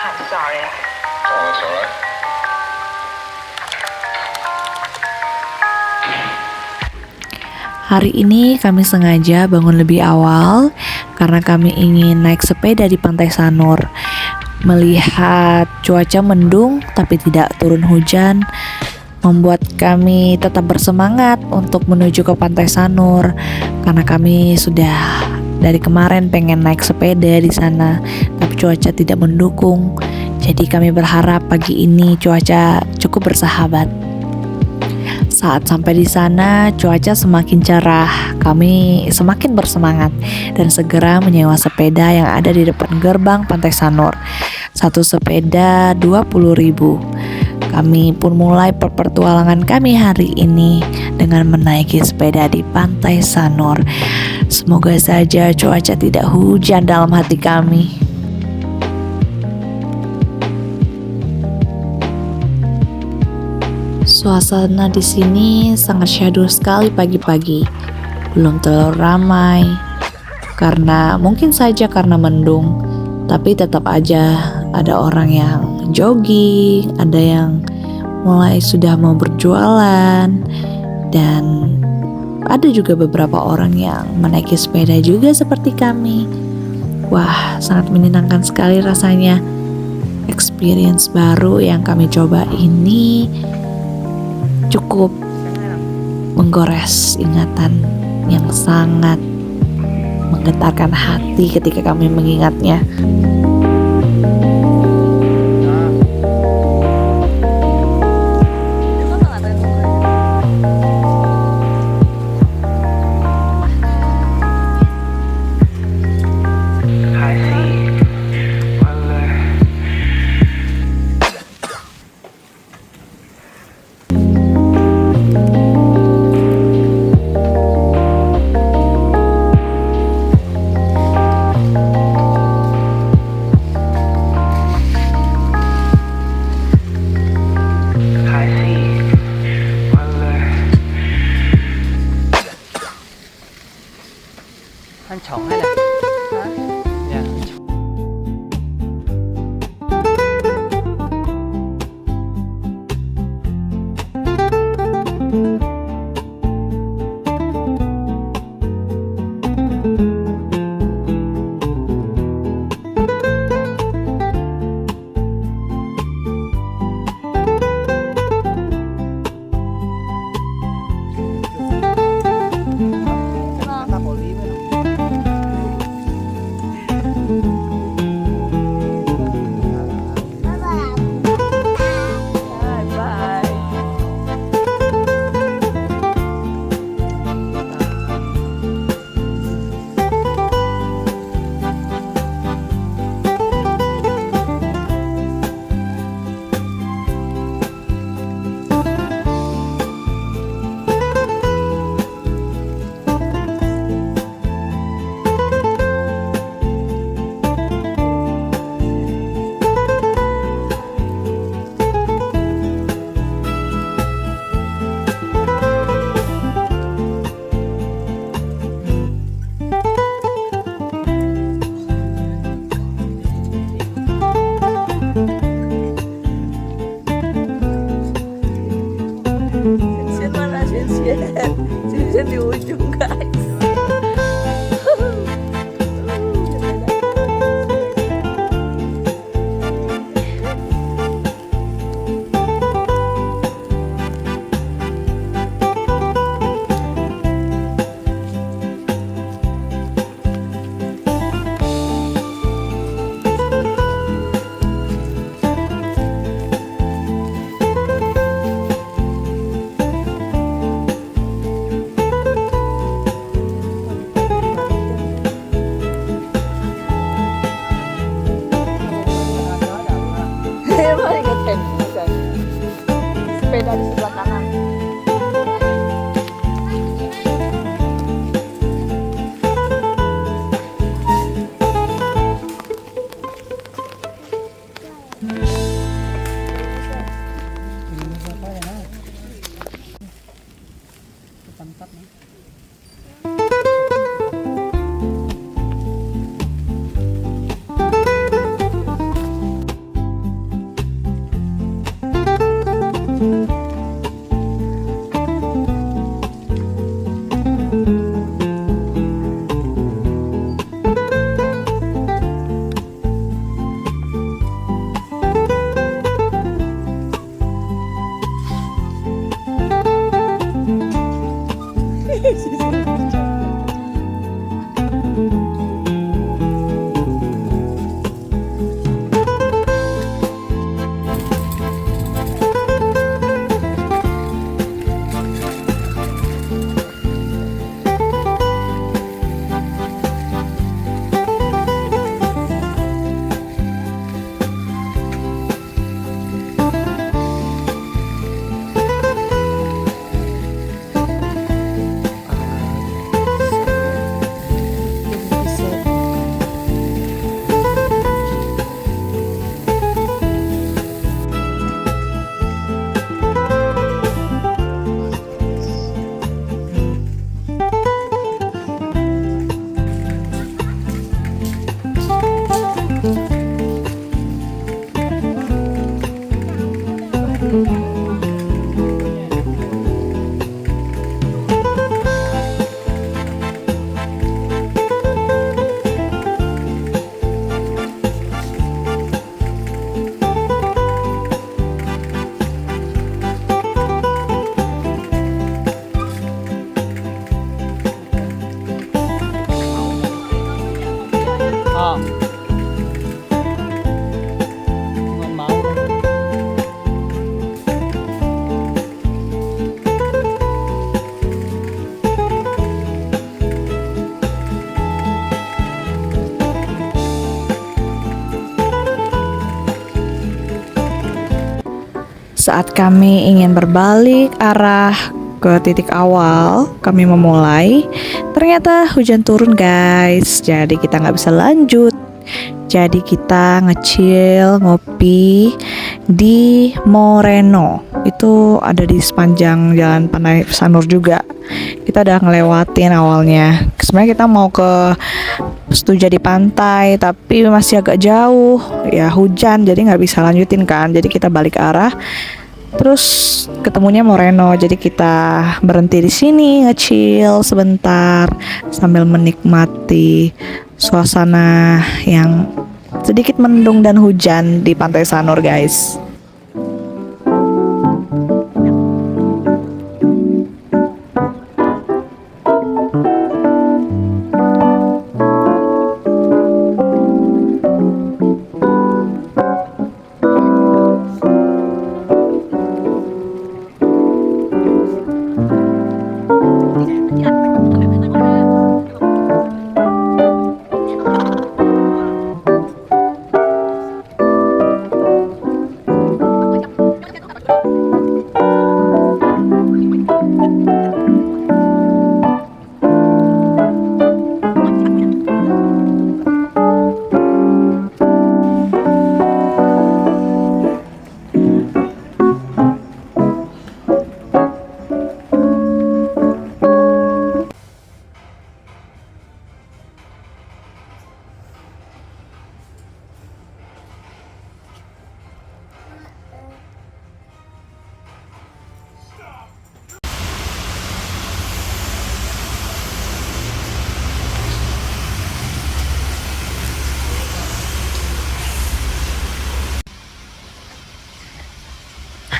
I'm sorry. Oh, that's all right. Hari ini kami sengaja bangun lebih awal karena kami ingin naik sepeda di Pantai Sanur. Melihat cuaca mendung tapi tidak turun hujan, membuat kami tetap bersemangat untuk menuju ke Pantai Sanur karena kami sudah dari kemarin pengen naik sepeda di sana, tapi cuaca tidak mendukung. Jadi kami berharap pagi ini cuaca cukup bersahabat. Saat sampai di sana, cuaca semakin cerah. Kami semakin bersemangat dan segera menyewa sepeda yang ada di depan gerbang Pantai Sanur. Satu sepeda 20.000. Kami pun mulai petualangan kami hari ini dengan menaiki sepeda di Pantai Sanur. Semoga saja cuaca tidak hujan dalam hati kami. Suasana di sini sangat syahdu sekali pagi-pagi. Belum terlalu ramai karena mungkin saja karena mendung, tapi tetap aja ada orang yang jogging, ada yang mulai sudah mau berjualan, dan ada juga beberapa orang yang menaiki sepeda juga seperti kami. Wah, sangat menyenangkan sekali rasanya. Experience baru yang kami coba ini cukup menggores ingatan yang sangat menggetarkan hati ketika kami mengingatnya. Anh chọn hay là hả? Dạ, anh chọn. Saat kami ingin berbalik arah ke titik awal, kami memulai. Ternyata hujan turun guys, jadi kita nggak bisa lanjut. Jadi kita nge-chill, ngopi di Moreno. Itu ada di sepanjang jalan Pantai Sanur juga. Kita udah ngelewatin awalnya. Sebenarnya kita mau ke Setuja di pantai, tapi masih agak jauh. Ya hujan, jadi nggak bisa lanjutin kan. Jadi kita balik arah. Terus ketemunya Moreno, jadi kita berhenti di sini nge-chill sebentar sambil menikmati suasana yang sedikit mendung dan hujan di Pantai Sanur guys.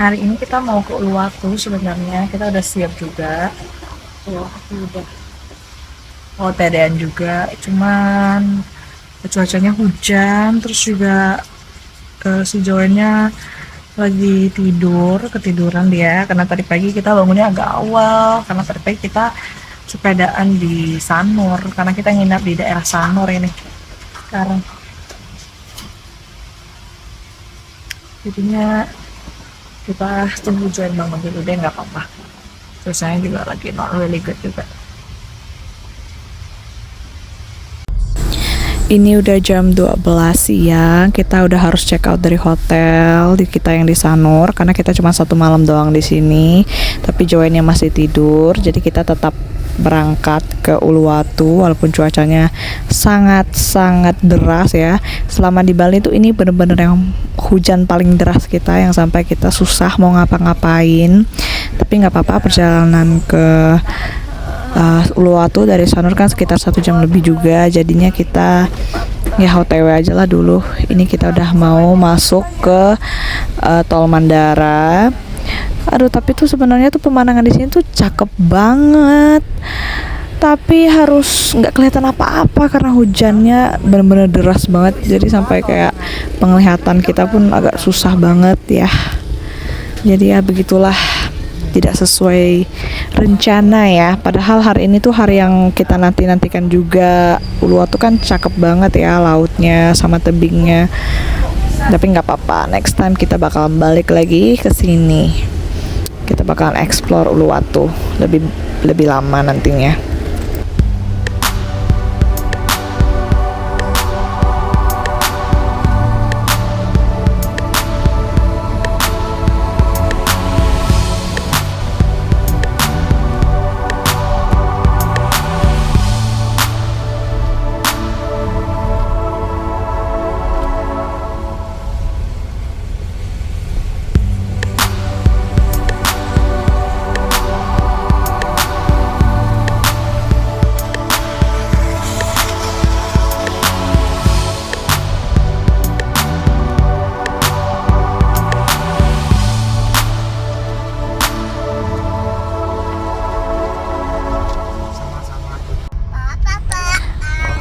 Hari ini kita mau ke Uluwatu sebenarnya, kita udah siap juga. Uluwatu udah mau TDN juga, cuman cuacanya hujan, terus juga si Joannya lagi ketiduran dia, karena tadi pagi kita bangunnya agak awal, karena tadi pagi kita sepedaan di Sanur, karena kita nginap di daerah Sanur ini sekarang. Jadinya kita tunggu Joan bangun dulu deh, nggak apa-apa. Terus saya juga lagi not really good juga. Ini udah jam 12 siang, kita udah harus check out dari hotel di kita yang di Sanur karena kita cuma 1 malam doang di sini. Tapi Joannya masih tidur, jadi kita tetap berangkat ke Uluwatu walaupun cuacanya sangat-sangat deras ya. Selama di Bali tuh ini bener-bener yang hujan paling deras kita, yang sampai kita susah mau ngapa-ngapain. Tapi nggak apa-apa, perjalanan ke Uluwatu dari Sanur kan sekitar 1 jam lebih juga, jadinya kita ya OTW aja lah dulu. Ini kita udah mau masuk ke Tol Mandara. Aduh, tapi tuh sebenarnya tuh pemandangan di sini tuh cakep banget. Tapi harus nggak kelihatan apa-apa karena hujannya benar-benar deras banget. Jadi sampai kayak penglihatan kita pun agak susah banget ya. Jadi ya begitulah, tidak sesuai rencana ya. Padahal hari ini tuh hari yang kita nantikan juga. Uluwatu kan cakep banget ya, lautnya sama tebingnya. Tapi nggak apa-apa, next time kita bakal balik lagi ke sini. Kita bakalan explore Uluwatu lebih lama nantinya.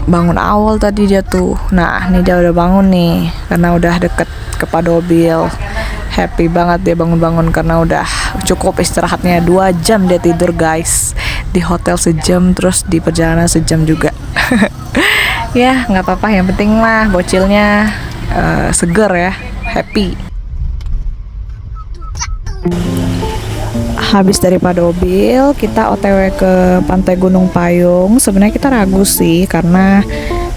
Bangun awal tadi dia tuh. Nah, ini dia udah bangun nih karena udah deket ke Padobil. Happy banget dia bangun-bangun karena udah cukup istirahatnya. 2 jam dia tidur guys, di hotel sejam, terus di perjalanan sejam juga. Ya nggak apa-apa, yang penting mah bocilnya seger ya, happy. Habis dari Padobil, kita OTW ke Pantai Gunung Payung. Sebenarnya kita ragu sih karena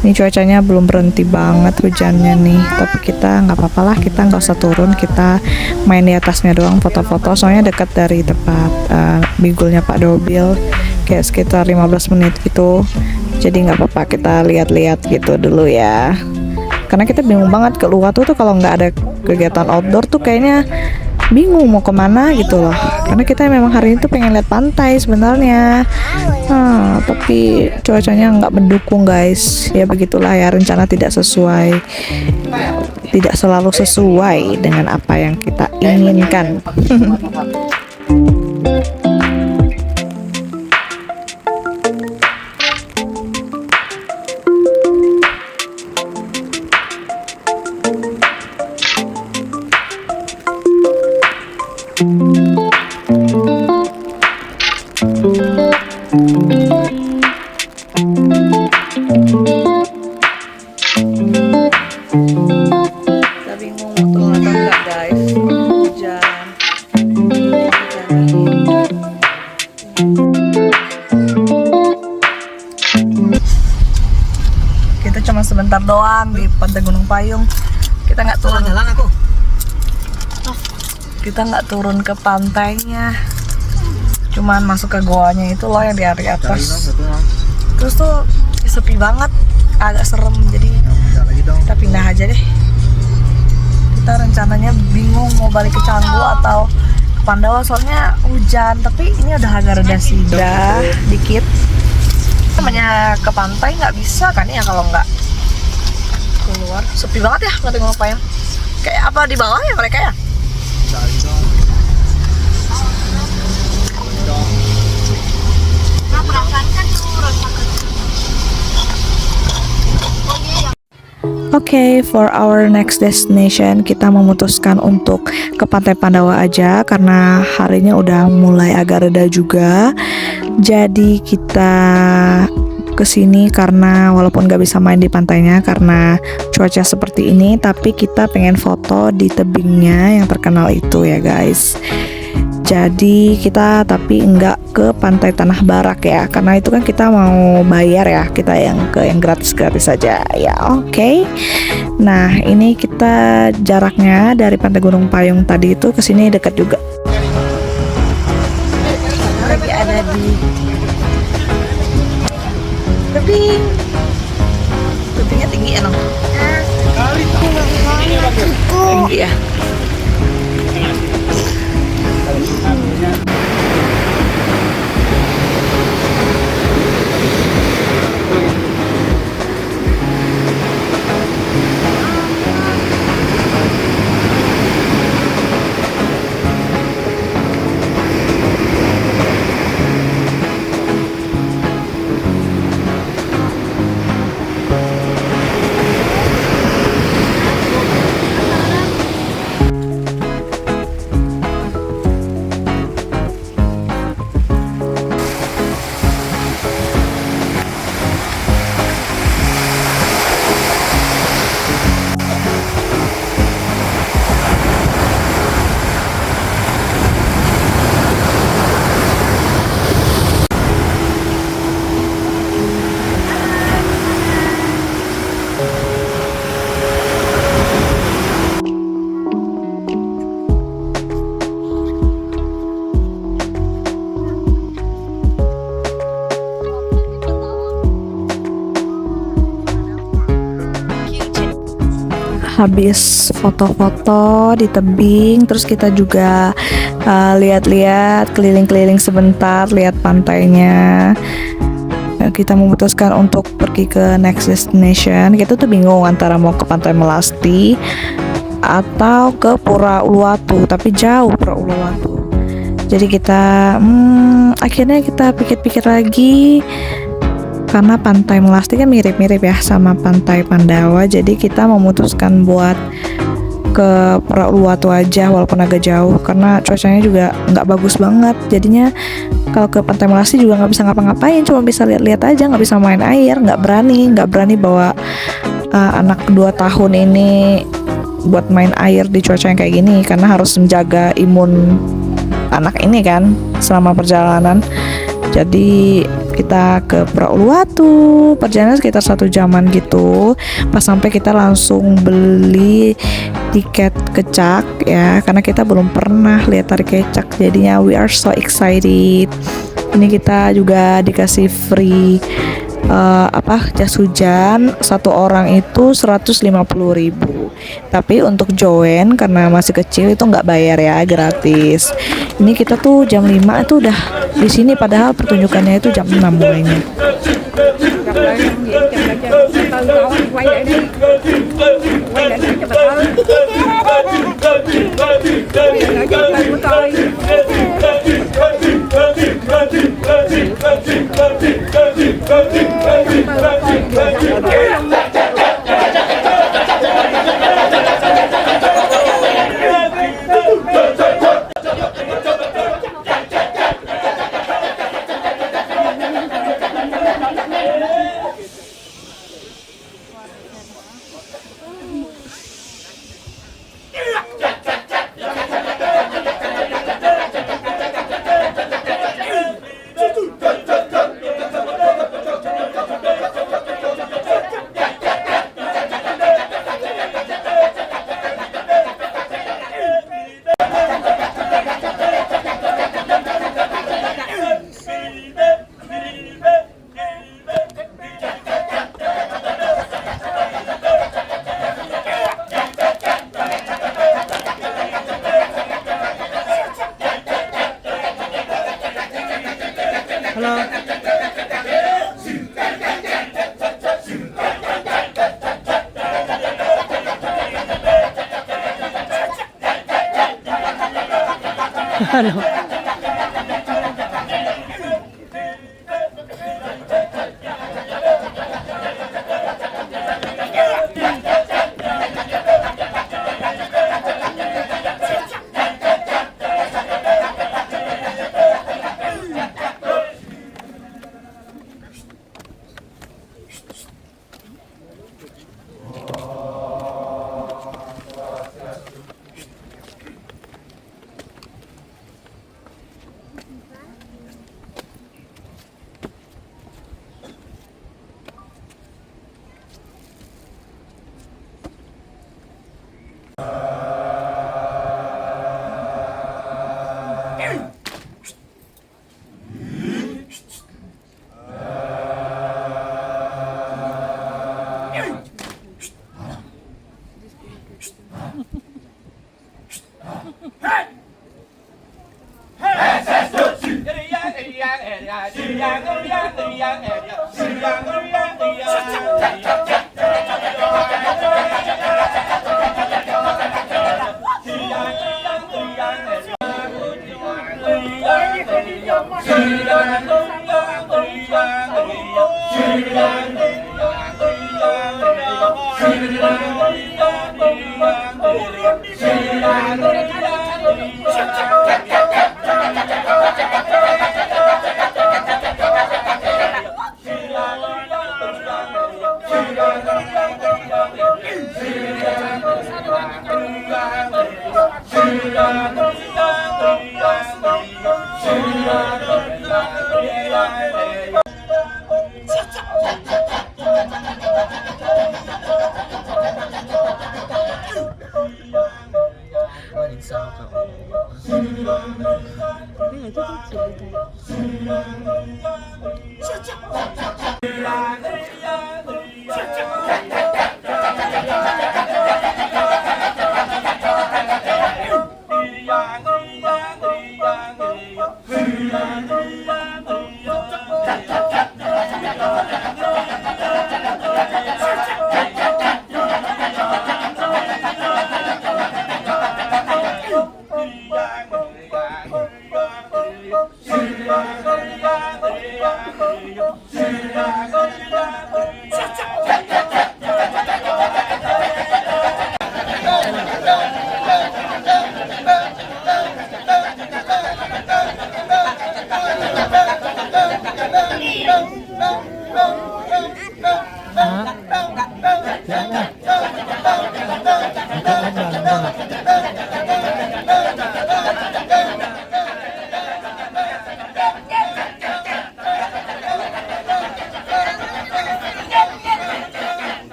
ini cuacanya belum berhenti banget hujannya nih. Tapi kita nggak apa-apa lah, kita nggak usah turun, kita main di atasnya doang foto-foto. Soalnya dekat dari tempat bigulnya Pak Dobil, kayak sekitar 15 menit gitu. Jadi nggak apa-apa, kita lihat-lihat gitu dulu ya. Karena kita bingung banget ke Uluwatu tuh kalau nggak ada kegiatan outdoor tuh kayaknya bingung mau kemana gitu loh, karena kita memang hari ini tuh pengen lihat pantai sebenarnya, tapi cuacanya nggak mendukung guys. Ya begitulah ya, rencana tidak selalu sesuai dengan apa yang kita inginkan. Kita bingung mau turun atau enggak guys, hujan. Kita cuma sebentar doang di Pantai Gunung Payung. Kita nggak turun. Kita nggak turun ke pantainya, cuman masuk ke goanya itu loh yang di area atas. Terus tuh sepi banget, agak serem, jadi kita pindah aja deh. Kita rencananya bingung mau balik ke Canggu atau ke Pandawa soalnya hujan, tapi ini udah agak reda sih, udah dikit. Namanya ke pantai nggak bisa kan ya kalau nggak keluar. Sepi banget ya Pantai Gunung Payung. Kayak apa di bawah ya mereka ya? Oke, for our next destination kita memutuskan untuk ke Pantai Pandawa aja karena harinya udah mulai agak reda juga. Jadi kita kesini karena walaupun gak bisa main di pantainya karena cuaca seperti ini, tapi kita pengen foto di tebingnya yang terkenal itu ya guys. Jadi kita tapi enggak ke Pantai Tanah Barak ya, karena itu kan kita mau bayar ya, kita yang gratis-gratis saja ya. Oke. Nah, ini kita jaraknya dari Pantai Gunung Payung tadi itu ke sini dekat juga. Lagi ada di tebing. Tebingnya tinggi ya, Nong? Tinggi ya. Habis foto-foto di tebing, terus kita juga lihat-lihat keliling-keliling sebentar, lihat pantainya. Kita memutuskan untuk pergi ke next destination. Kita tuh bingung antara mau ke Pantai Melasti atau ke Pura Uluwatu, tapi jauh Pura Uluwatu. Jadi kita akhirnya kita pikir-pikir lagi. Karena Pantai Melasti kan mirip-mirip ya sama Pantai Pandawa, jadi kita memutuskan buat ke Pura Uluwatu aja walaupun agak jauh karena cuacanya juga nggak bagus banget. Jadinya kalau ke Pantai Melasti juga nggak bisa ngapa-ngapain, cuma bisa lihat-lihat aja, nggak bisa main air, nggak berani bawa anak 2 tahun ini buat main air di cuaca yang kayak gini karena harus menjaga imun anak ini kan selama perjalanan. Jadi kita ke Pulau Uluwatu, perjalanan sekitar 1 jaman gitu. Pas sampai kita langsung beli tiket kecak ya, karena kita belum pernah lihat tari kecak. Jadinya we are so excited. Ini kita juga dikasih free jas hujan, satu orang itu 150.000. Tapi untuk join karena masih kecil itu nggak bayar ya, gratis. Ini kita tuh jam 5 itu udah di sini, padahal pertunjukannya itu jam 6 mulainya. Quay lại đi cho bà ơi. Quay lại cho bà của tôi. Halo.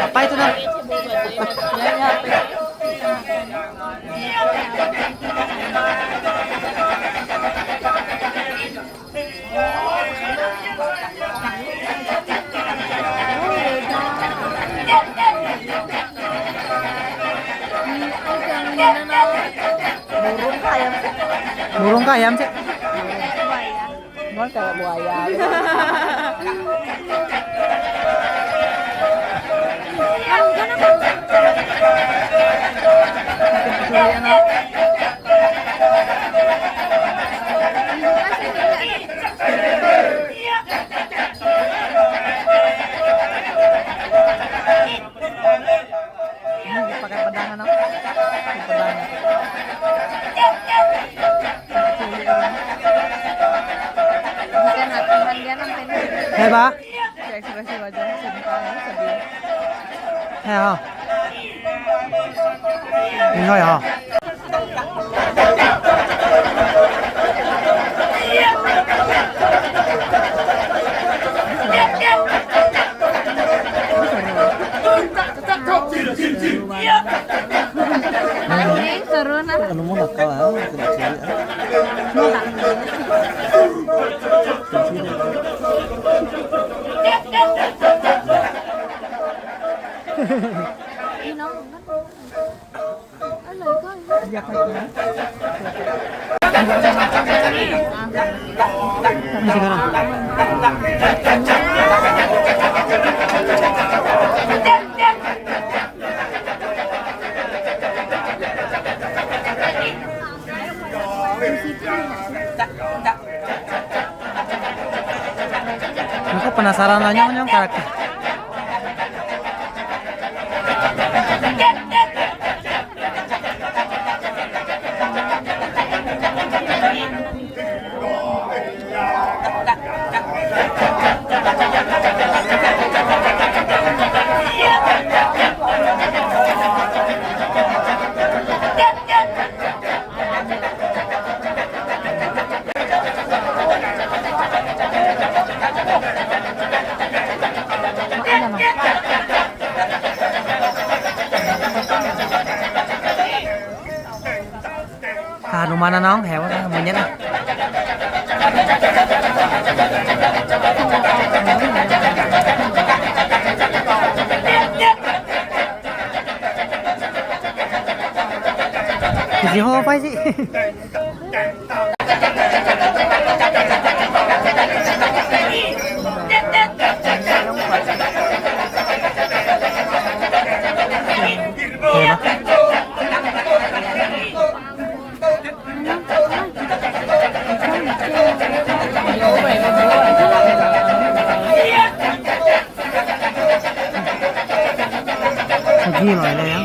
Apa itu nak? Burung kah ayam sih? Kayak buaya. Pakai pedang anak. Pedang. Hei ba? Ekspresi wajah Sinta sedih. Hei ha. Ini ha. Seru nah. Anu mau nakal ah, Aku penasaran aja nyong karakter. Anu mana nong hewan namanya nah. Jadi apa sih? Gila ini yang.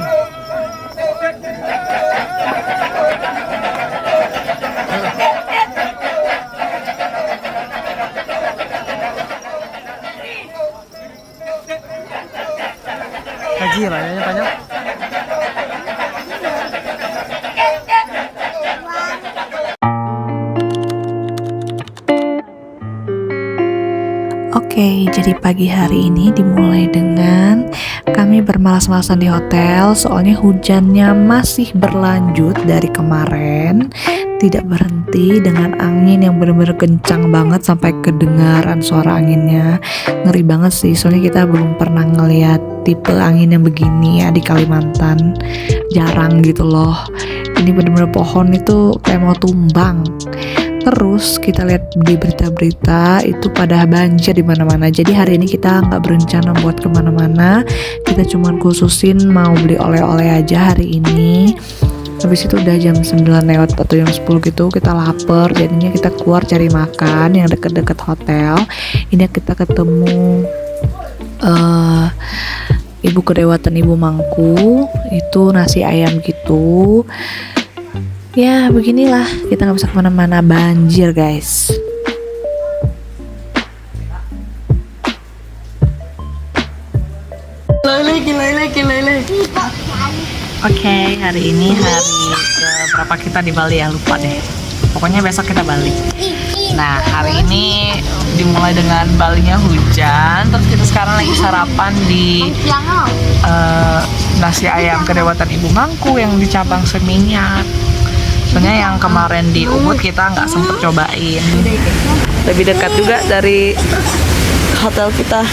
Gila ini banyak. Oke, jadi pagi hari ini dimulai dengan kami bermalas-malasan di hotel. Soalnya hujannya masih berlanjut dari kemarin, tidak berhenti dengan angin yang benar-benar kencang banget sampai kedengaran suara anginnya. Ngeri banget sih, soalnya kita belum pernah ngeliat tipe angin yang begini ya di Kalimantan. Jarang gitu loh. Ini benar-benar pohon itu kayak mau tumbang. Terus kita lihat di berita-berita itu pada banjir di mana-mana. Jadi hari ini kita nggak berencana buat kemana-mana. Kita cuman khususin mau beli oleh-oleh aja hari ini. Habis itu udah jam 9 lewat atau jam 10 gitu, kita lapar. Jadinya kita keluar cari makan yang deket-deket hotel. Ini kita ketemu Ibu Kedewatan Ibu Mangku. Itu nasi ayam gitu. Ya beginilah, kita nggak bisa kemana-mana, banjir guys. Oke, hari ini hari ke berapa kita di Bali ya, lupa deh. Pokoknya besok kita balik. Nah, hari ini dimulai dengan balinya hujan. Terus kita sekarang lagi sarapan di nasi ayam kedewatan Ibu Mangku yang di cabang Seminyak. Sebenarnya yang kemarin di Ubud kita nggak sempet cobain. Lebih dekat juga dari hotel kita.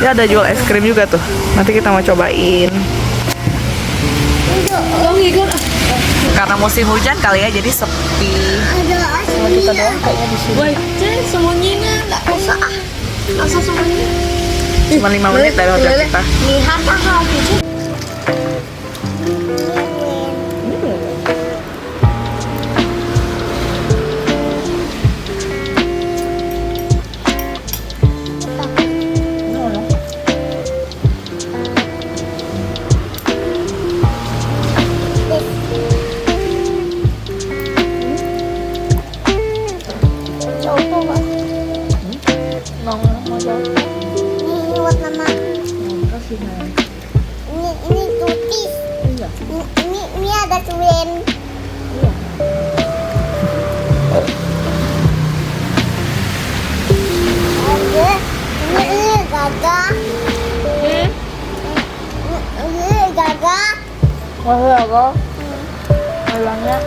Ya ada jual es krim juga tuh. Nanti kita mau cobain. Karena musim hujan kali ya, jadi sepi. Cuma kita doang kayaknya di sini. Semuanya nggak usah semuanya. Cuma 5 menit dari hotel kita. Lihat hal itu. Ini buat mama. Ini tutis. Ini ada curen. Ini gagah. Ini gagah. Mahal apa? Malangnya.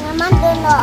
Nyaman dulu.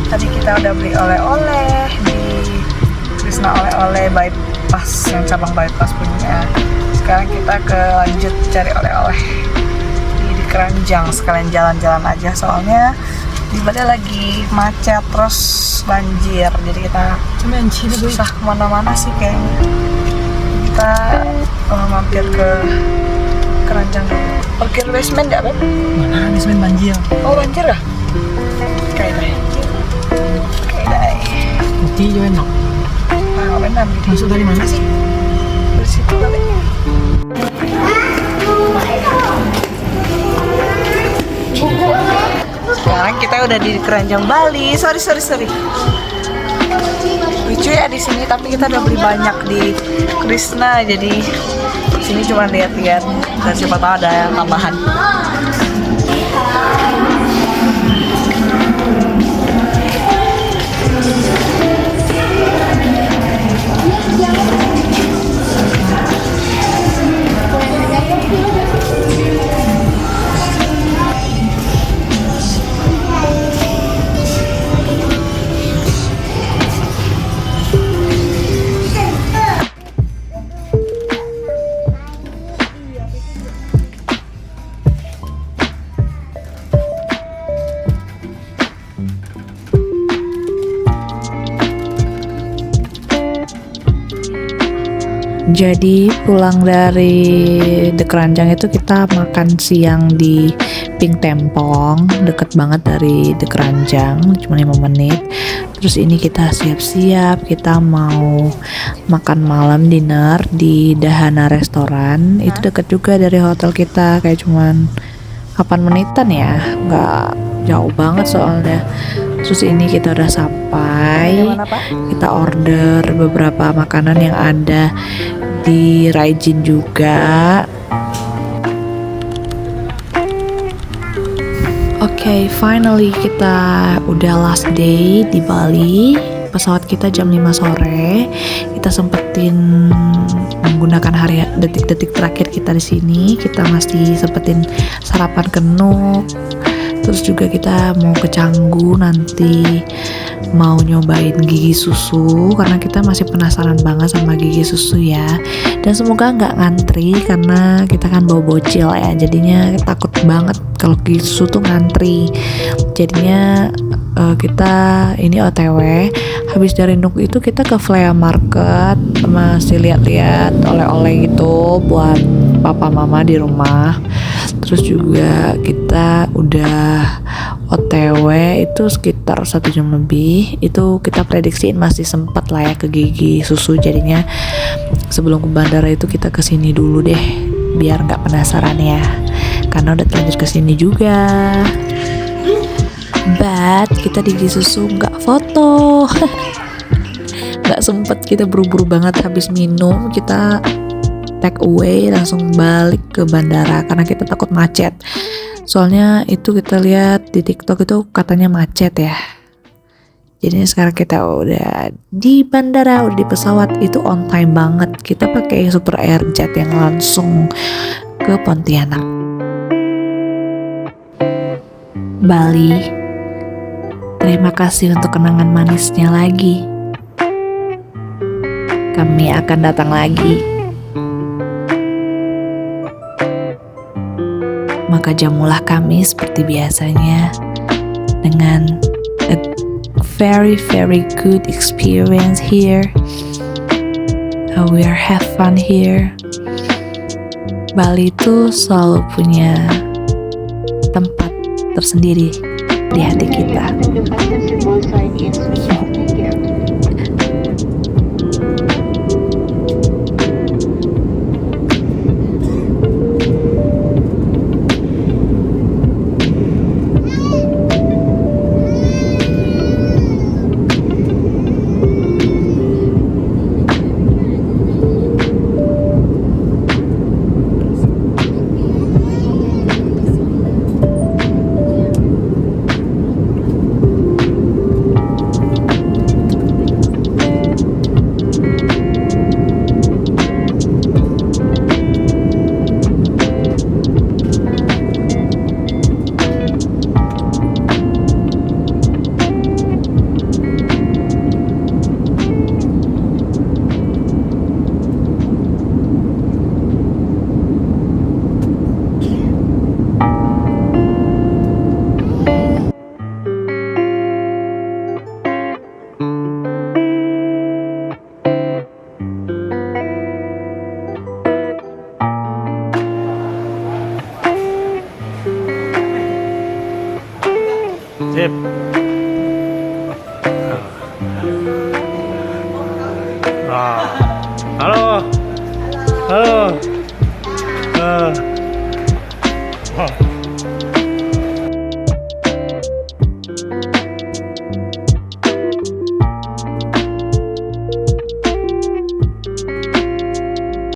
Tadi kita udah beli oleh-oleh di Krishna oleh-oleh bypass, yang cabang bypass punya. Sekarang kita lanjut cari oleh-oleh di Keranjang, sekalian jalan-jalan aja soalnya di Bali lagi macet terus banjir, jadi kita susah kemana-mana sih kayaknya. Kita mampir ke Keranjang dulu. Parkir basement nggak, Beb? Mana basement banjir? Oh, banjir ya? Kayaknya. Putih juga enak. Nah, benar. Masuk dari mana sih? Dari situ kali. Sekarang kita udah di Keranjang Bali. Sorry. Lucu ya di sini, tapi kita udah beli banyak di Krishna, jadi sini cuma lihat-lihat dan siapa tahu ada yang tambahan. Jadi pulang dari The Keranjang itu kita makan siang di Pink Tempong, deket banget dari The Keranjang, cuma 5 menit. Terus ini kita siap-siap, kita mau makan malam dinner di Dahana Restoran. Itu deket juga dari hotel kita, kayak cuman 8 menitan ya, nggak jauh banget soalnya. Terus ini kita udah sampai, kita order beberapa makanan yang ada di Raijin juga. Oke, finally kita udah last day di Bali. Pesawat kita jam 5 sore. Kita sempetin menggunakan detik-detik terakhir kita di sini. Kita masih sempetin sarapan kenuk. Terus juga kita mau ke Canggu nanti, mau nyobain gigi susu karena kita masih penasaran banget sama gigi susu ya. Dan semoga nggak ngantri karena kita kan bawa bocil ya, jadinya takut banget kalau gigi susu tuh ngantri. Jadinya kita ini OTW. Habis dari Nuk itu kita ke Flea Market, masih lihat-lihat oleh-oleh gitu buat papa mama di rumah. Terus juga kita udah OTW itu sekitar 1 jam lebih. Itu kita prediksiin masih sempat lah ya ke gigi susu. Jadinya sebelum ke bandara itu kita kesini dulu deh, biar nggak penasaran ya, karena udah terlanjur kesini juga. But kita di gigi susu nggak foto. Nggak sempet, kita buru-buru banget habis minum. Kita take away langsung balik ke bandara karena kita takut macet. Soalnya itu kita lihat di TikTok itu katanya macet ya. Jadi sekarang kita udah di bandara, udah di pesawat, itu on time banget. Kita pakai Super Airjet yang langsung ke Pontianak. Bali, terima kasih untuk kenangan manisnya lagi. Kami akan datang lagi. Maka jamulah kami seperti biasanya dengan a very good experience here. We are have fun here. Bali itu selalu punya tempat tersendiri di hati kita. Sip. Halo. Halo.